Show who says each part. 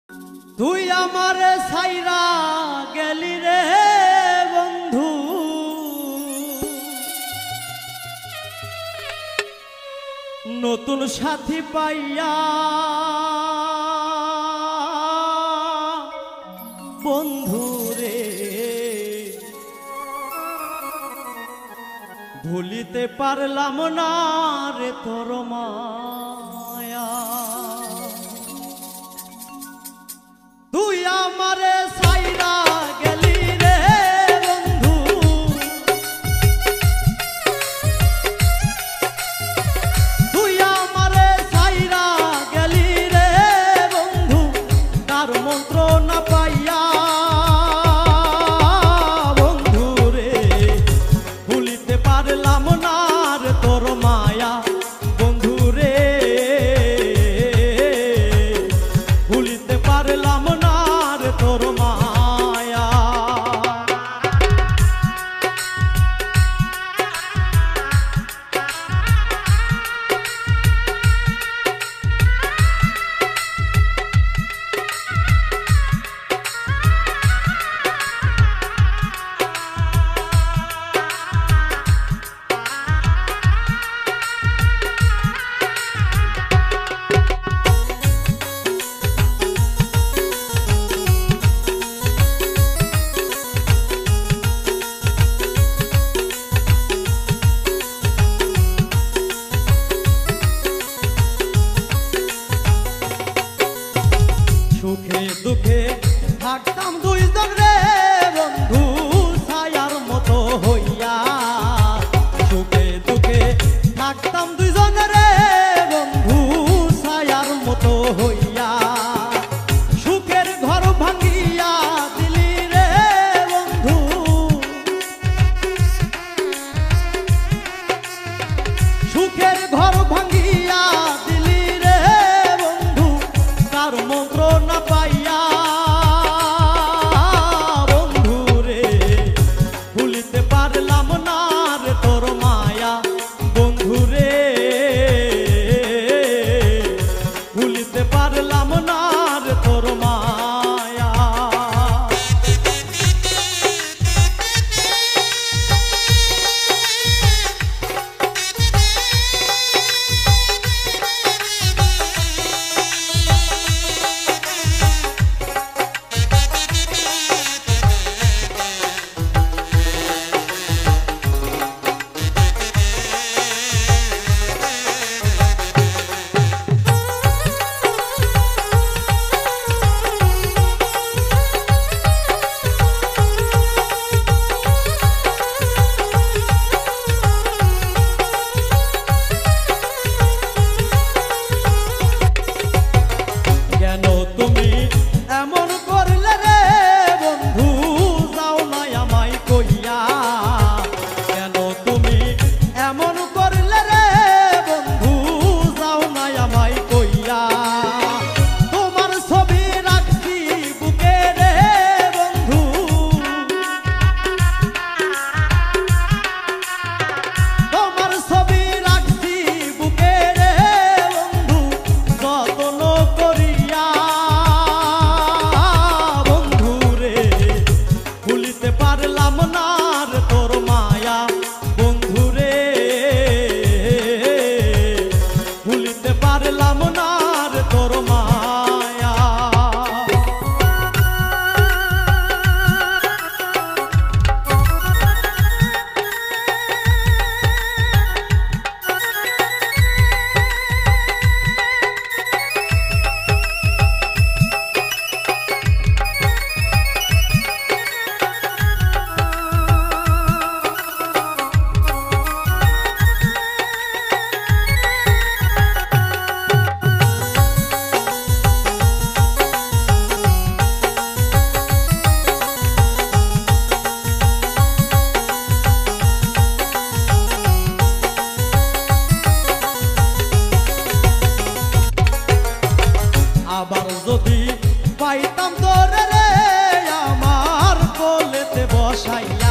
Speaker 1: তুই আমারে ছাইরা গেলি রে বন্ধু, নতুন সাথী পাইয়া বন্ধু রে, ভুলিতে পারলাম না রে তোর মায়া। তুই আমারে ছাইরা গেলি রে বন্ধু, তুই আমারে ছাইরা গেলি রে বন্ধু, তার মন্ত্র না পাইয়া বন্ধু রে, ভুলিতে পারলাম না রে তোর মায়া বন্ধু রে, ভুলিতে পারলাম না রে তোর মায়া। সুখে দুঃখে থাকতাম দুইজন রে বন্ধু, ছায়ার মতো হইয়া। সুখে দুঃখে থাকতাম দুইজন রে বন্ধু, ছায়ার মতো হইয়া। সুখের ঘর ভাঙিয়া দিলি রে বন্ধু, সুখের ঘর ভাঙিয়া দিলি রে বন্ধু, তার মন্ত্র না পাইয়া বন্ধু রে, ভুলিতে পারলাম না রে তোর মায়া বন্ধু রে, ভুলিতে পারলাম না রে তোর মায়া। কেন তুমি এমন করলে রে বন্ধু, যাও না আমায় কইয়া। কেন তুমি এমন করলে রে বন্ধু, যাও না আমায় কইয়া। তোমার ছবি রাখছি বুকে রে বন্ধু, তোমার ছবি রাখছি বুকে রে বন্ধু, যত্ন করিয়া বন্ধু রে, ভুলিতে পারলাম না রে তোর মায়া বন্ধু রে, ভুলিতে পারলাম না রে তোর মায়া। আবার যদি পাইতাম তোরে রে আমার কোলেতে বসাইয়া।